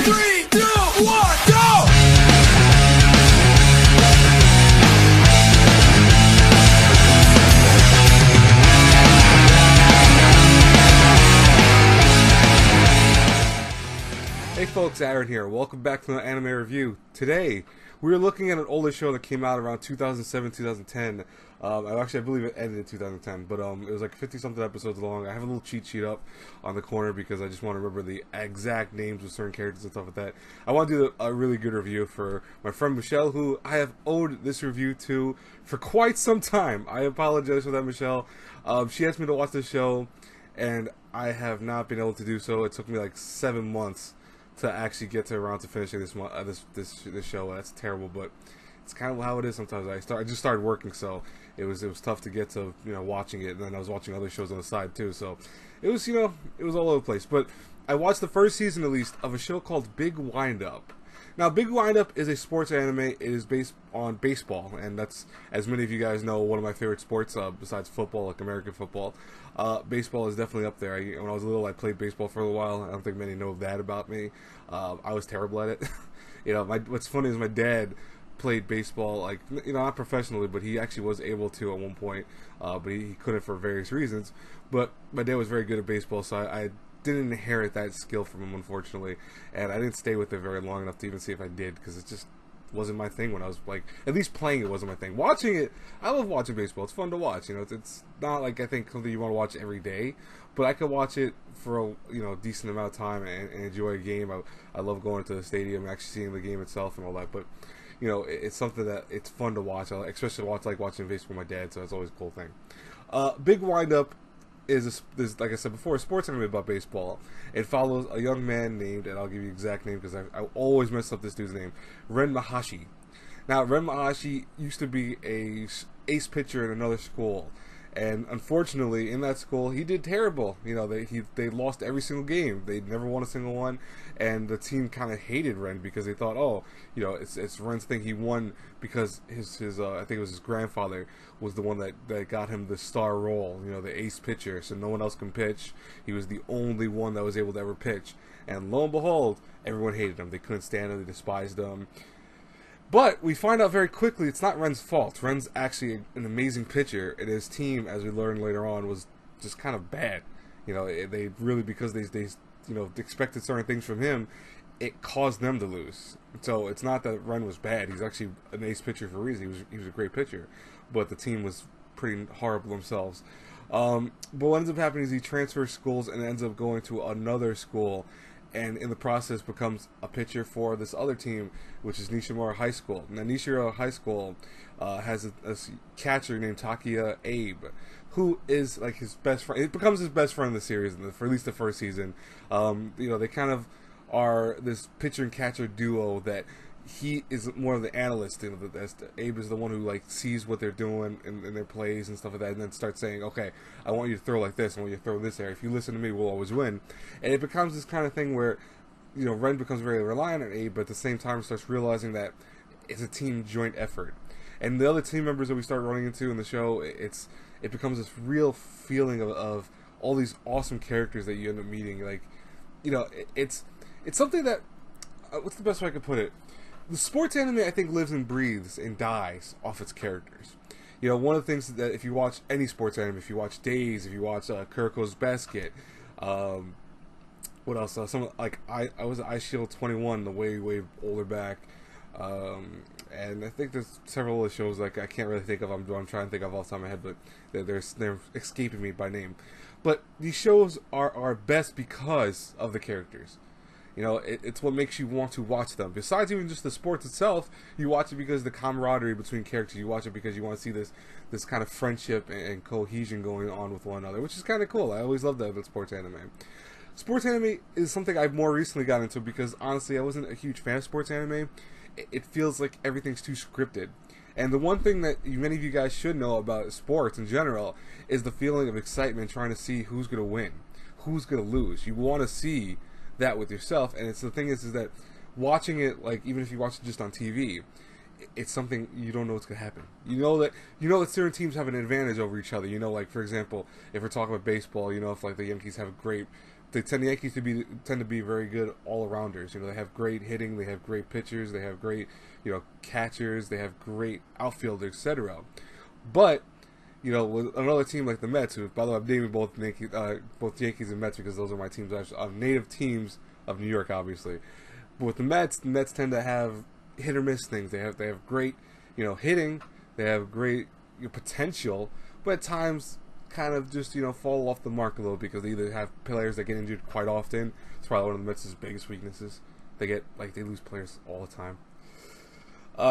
3, 2, 1, go! Hey folks, Aaron here. Welcome back to the anime review. Today, we're looking at an older show that came out around 2007, 2010. I believe it ended in 2010, but it was like 50-something episodes long. I have a little cheat sheet up on the corner because I just want to remember the exact names of certain characters and stuff like that. I want to do a really good review for my friend Michelle, who I have owed this review to for quite some time. I apologize for that, Michelle. She asked me to watch this show, and I have not been able to do so. It took me like 7 months to actually get around to finishing this show. That's terrible, but it's kind of how it is sometimes. I just started working, so it was tough to get to watching it, and then I was watching other shows on the side too. So it was it was all over the place. But I watched the first season at least of a show called Big Windup. Now, Big Windup is a sports anime. It is based on baseball, and that's, as many of you guys know, one of my favorite sports besides football, like American football. Baseball is definitely up there. When I was little, I played baseball for a while. I don't think many know that about me. I was terrible at it. What's funny is my dad played baseball, like not professionally, but he actually was able to at one point, but he couldn't for various reasons. But my dad was very good at baseball, so I didn't inherit that skill from him, unfortunately, and I didn't stay with it very long enough to even see if I did, because it just wasn't my thing when I was at least playing it wasn't my thing. Watching it, I love watching baseball. It's fun to watch. It's not like I think something you want to watch every day, but I could watch it for a decent amount of time and enjoy a game. I love going to the stadium and actually seeing the game itself and all that. But it's something that it's fun to watch. I especially like watching baseball with my dad, so it's always a cool thing. Big Windup is like I said before, a sports anime about baseball. It follows a young man named, and I'll give you the exact name because I always mess up this dude's name, Ren Mahashi. Now, Ren Mahashi used to be a ace pitcher in another school, and unfortunately, in that school, he did terrible. They lost every single game. They never won a single one, and the team kind of hated Ren because they thought, it's Ren's thing. He won because his I think it was his grandfather was the one that got him the star role, the ace pitcher, so no one else can pitch. He was the only one that was able to ever pitch, and lo and behold, everyone hated him. They couldn't stand him. They despised him. But we find out very quickly it's not Ren's fault. Ren's actually an amazing pitcher, and his team, as we learn later on, was just kind of bad. They really, because they expected certain things from him, it caused them to lose. So it's not that Ren was bad. He's actually an ace pitcher for a reason. He was a great pitcher, but the team was pretty horrible themselves. But what ends up happening is he transfers schools and ends up going to another school, and in the process becomes a pitcher for this other team, which is Nishimura High School. Now, Nishimura High School has a catcher named Takia Abe, who is like his best friend. It becomes his best friend in the series, for at least the first season. They kind of are this pitcher and catcher duo that he is more of the analyst. Abe is the one who sees what they're doing in their plays and stuff like that, and then starts saying, "Okay, I want you to throw like this. I want you to throw this area. If you listen to me, we'll always win." And it becomes this kind of thing where, Ren becomes very reliant on Abe, but at the same time starts realizing that it's a team joint effort. And the other team members that we start running into in the show, it becomes this real feeling of all these awesome characters that you end up meeting. It's something that what's the best way I could put it? The sports anime, I think, lives and breathes and dies off its characters. One of the things that if you watch any sports anime, if you watch Days, if you watch Kuriko's Basket, what else? I was Ice Shield 21, the way older back, and I think there's several other shows I can't really think of. I'm trying to think of off the top of my head, but they're escaping me by name. But these shows are best because of the characters. It's what makes you want to watch them. Besides even just the sports itself, you watch it because of the camaraderie between characters. You watch it because you want to see this kind of friendship and cohesion going on with one another, which is kind of cool. I always loved that with sports anime. Sports anime is something I've more recently gotten into because, honestly, I wasn't a huge fan of sports anime. It feels like everything's too scripted. And the one thing that many of you guys should know about sports in general is the feeling of excitement trying to see who's going to win, who's going to lose. You want to see that with yourself, and the thing is that watching it, even if you watch it just on TV, it's something you don't know what's gonna happen. You know that certain teams have an advantage over each other. For example, if we're talking about baseball, if the Yankees have a great the Yankees tend to be very good all-arounders. You know, they have great hitting, they have great pitchers, they have great, you know, catchers, they have great outfielders, etc. But, you know, with another team like the Mets, who, by the way, I'm naming both Yankees and Mets because those are my teams, native teams of New York, obviously. But with the Mets tend to have hit or miss things. They have great, you know, hitting, they have great, you know, potential, but at times kind of just, you know, fall off the mark a little because they either have players that get injured quite often. It's probably one of the Mets' biggest weaknesses. They lose players all the time.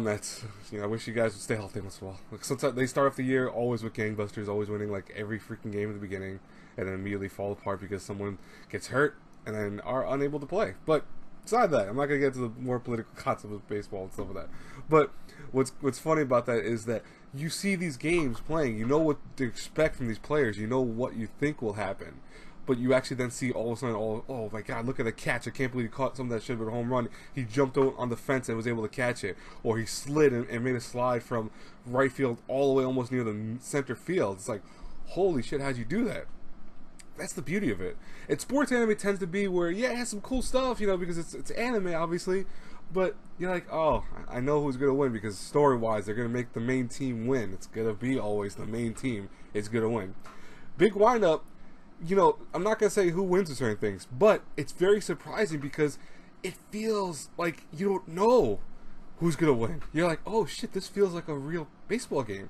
Mets, you know, I wish you guys would stay healthy once in a while. Like, sometimes they start off the year always with gangbusters, always winning like every freaking game at the beginning, and then immediately fall apart because someone gets hurt and then are unable to play. But aside that, I'm not gonna get to the more political concepts of baseball and stuff like that. But what's funny about that is that you see these games playing, you know what to expect from these players, you know what you think will happen, but you actually then see all of a sudden, oh my God, look at the catch! I can't believe he caught something that should have been a home run. He jumped out on the fence and was able to catch it, or he slid and made a slide from right field all the way almost near the center field. It's like, holy shit, how'd you do that? That's the beauty of it. And sports anime tends to be where, yeah, it has some cool stuff, you know, because it's anime, obviously, but you're like, oh, I know who's going to win because story-wise, they're going to make the main team win. It's going to be always the main team is going to win. Big Windup, you know, I'm not going to say who wins with certain things, but it's very surprising because it feels like you don't know who's going to win. You're like, oh shit, this feels like a real baseball game.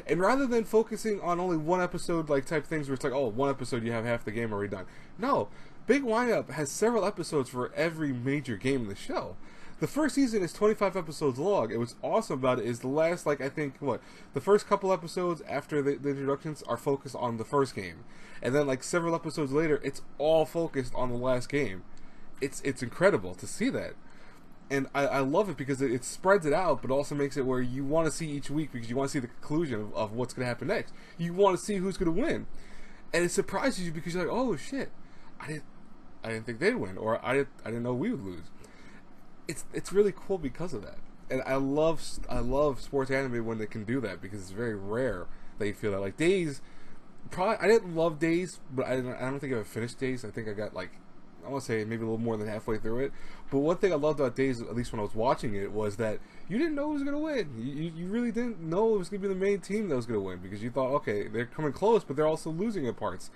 And rather than focusing on only one episode, like type things where it's like, oh, one episode you have half the game already done. No, Big Windup has several episodes for every major game in the show. The first season is 25 episodes long, and what's awesome about it is the last, like, I think, the first couple episodes after the introductions are focused on the first game. And then, like, several episodes later, it's all focused on the last game. It's incredible to see that. And I love it because it spreads it out, but also makes it where you want to see each week because you want to see the conclusion of what's going to happen next. You want to see who's going to win. And it surprises you because you're like, oh, shit, I didn't think they'd win, or I didn't know we would lose. It's really cool because of that, and I love sports anime when they can do that because it's very rare that you feel that. Like Days, I didn't love Days, but I don't think I ever finished Days. I think I got, like, I want to say maybe a little more than halfway through it. But one thing I loved about Days, at least when I was watching it, was that you didn't know who was going to win. You really didn't know it was going to be the main team that was going to win because you thought, okay, they're coming close, but they're also losing at parts.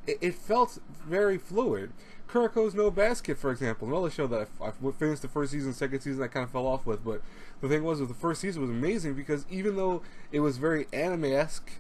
It felt very fluid. Kuroko's No Basket, for example, another show that I finished the first season, second season I kind of fell off with, but the thing was, with the first season was amazing because even though it was very anime-esque,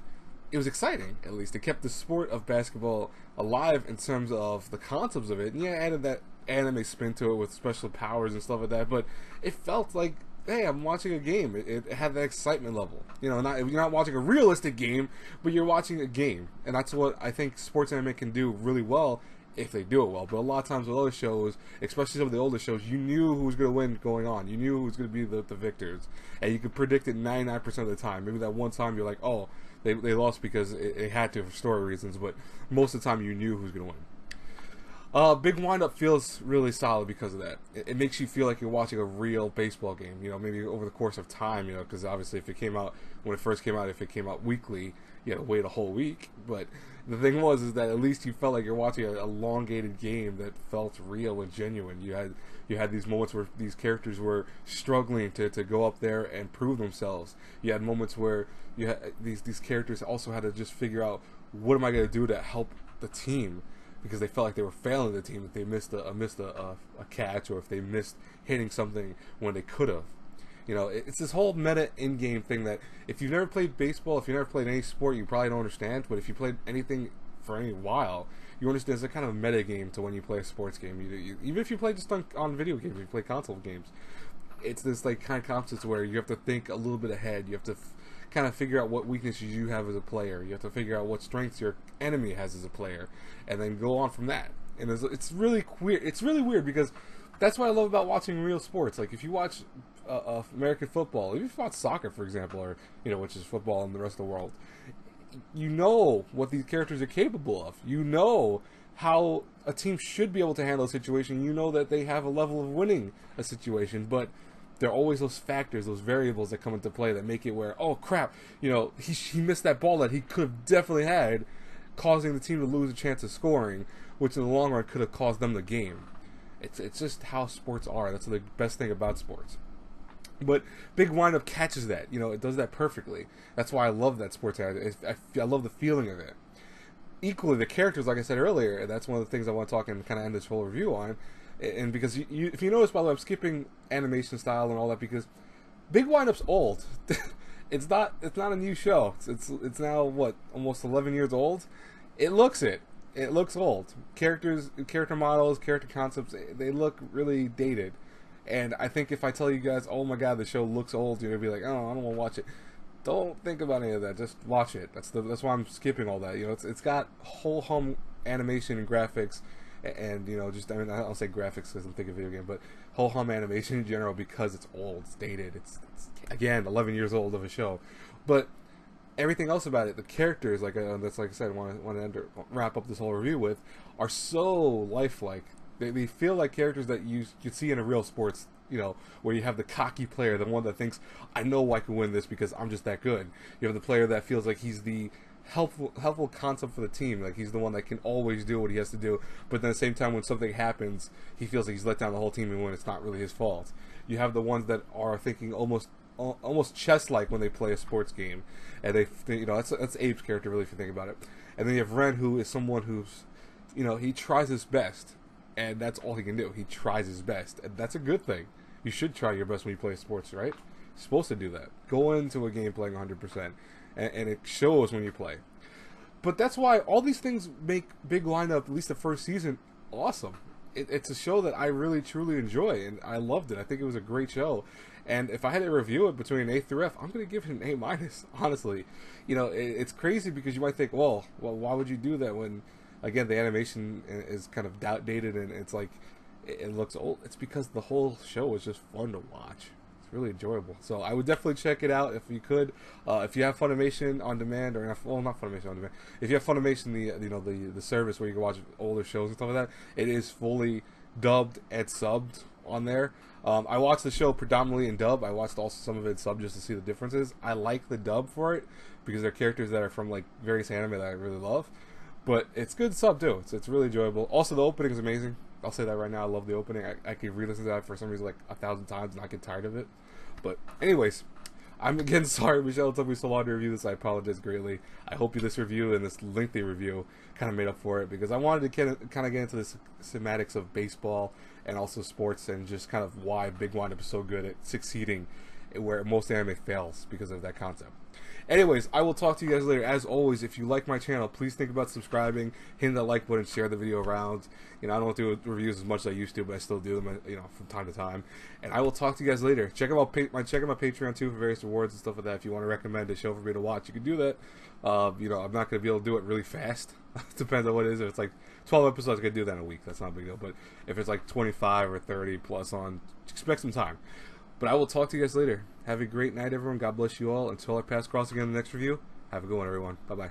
it was exciting, at least. It kept the sport of basketball alive in terms of the concepts of it, and yeah, added that anime spin to it with special powers and stuff like that, but it felt like, hey, I'm watching a game. It had that excitement level. You know, you're not watching a realistic game, but you're watching a game. And that's what I think sports anime can do really well if they do it well. But a lot of times with other shows, especially some of the older shows, you knew who was going to win going on. You knew who was going to be the victors. And you could predict it 99% of the time. Maybe that one time you're like, oh, they lost because it had to for story reasons. But most of the time you knew who was going to win. Big Windup feels really solid because of that. It makes you feel like you're watching a real baseball game, you know, maybe over the course of time, you know, because obviously if it came out, when it first came out, if it came out weekly, you had to wait a whole week. But the thing is that at least you felt like you're watching an elongated game that felt real and genuine. You had these moments where these characters were struggling to go up there and prove themselves. You had moments where you had these characters also had to just figure out, what am I going to do to help the team? Because they felt like they were failing the team, if they missed a catch, or if they missed hitting something when they could have. You know, it's this whole meta in-game thing that if you've never played baseball, if you've never played any sport, you probably don't understand. But if you played anything for any while, you understand it's a kind of meta game to when you play a sports game. Even if you play just on video games, if you play console games, it's this like kind of concept where you have to think a little bit ahead. You have to kind of figure out what weaknesses you have as a player. You have to figure out what strengths your enemy has as a player, and then go on from that. And it's really weird. It's really weird because that's what I love about watching real sports. Like if you watch American football, if you watch soccer, for example, or which is football in the rest of the world, you know what these characters are capable of. You know how a team should be able to handle a situation. You know that they have a level of winning a situation, but there are always those factors, those variables that come into play that make it where, oh crap, he missed that ball that he could have definitely had, causing the team to lose a chance of scoring, which in the long run could have caused them the game. It's just how sports are. That's the best thing about sports. But Big Windup catches that. It does that perfectly. That's why I love that sports ad. I love the feeling of it. Equally, the characters, like I said earlier, and that's one of the things I want to talk and kind of end this whole review on. And because if you notice, by the way, I'm skipping animation style and all that because Big Windup's old. It's not a new show. It's now what, almost 11 years old. It looks old. Character models, character concepts, they look really dated. And I think if I tell you guys, oh my god, the show looks old, you're gonna be like, oh, I don't want to watch it. Don't think about any of that. Just watch it. That's why I'm skipping all that. It's got whole home animation and graphics, and I don't say graphics because I'm thinking video game, but whole home animation in general because it's old, it's dated. It's again 11 years old of a show, but everything else about it, the characters, like I said, I want to wrap up this whole review with, are so lifelike. They feel like characters that you see in a real sports, where you have the cocky player, the one that thinks, I know I can win this because I'm just that good. You have the player that feels like he's the helpful concept for the team, like he's the one that can always do what he has to do, but then at the same time when something happens, he feels like he's let down the whole team and when it's not really his fault. You have the ones that are thinking almost chess-like when they play a sports game, and that's Abe's character really if you think about it. And then you have Ren, who is someone who's, he tries his best. And that's all he can do. He tries his best. And that's a good thing. You should try your best when you play sports, right? You're supposed to do that. Go into a game playing 100%. And it shows when you play. But that's why all these things make Big Windup, at least the first season, awesome. It's a show that I really, truly enjoy. And I loved it. I think it was a great show. And if I had to review it between an A through F, I'm going to give it an A-, honestly. It's crazy because you might think, well, why would you do that when... Again, the animation is kind of outdated and it's like, it looks old. It's because the whole show is just fun to watch. It's really enjoyable. So I would definitely check it out if you could. If you have Funimation on demand, or not Funimation on demand. If you have Funimation, the service where you can watch older shows and stuff like that, it is fully dubbed and subbed on there. I watched the show predominantly in dub. I watched also some of it sub just to see the differences. I like the dub for it because they're characters that are from like various anime that I really love. But it's good sub too. It's really enjoyable. Also, the opening is amazing. I'll say that right now. I love the opening. I could re-listen to that for some reason like 1,000 times and not get tired of it. But anyways, I'm again sorry, Michelle. It took me so long to review this. I apologize greatly. I hope this review and this lengthy review kind of made up for it because I wanted to kind of get into the semantics of baseball and also sports and just kind of why Big Windup is so good at succeeding where most anime fails because of that concept. Anyways, I will talk to you guys later. As always, if you like my channel, please think about subscribing, hitting that like button, share the video around. I don't do reviews as much as I used to, but I still do them, from time to time. And I will talk to you guys later. Check out my Patreon too for various rewards and stuff like that. If you want to recommend a show for me to watch, you can do that. I'm not going to be able to do it really fast. Depends on what it is. If it's like 12 episodes, I can do that in a week. That's not a big deal. But if it's like 25 or 30 plus on, expect some time. But I will talk to you guys later. Have a great night, everyone. God bless you all. Until our paths cross again in the next review, have a good one, everyone. Bye-bye.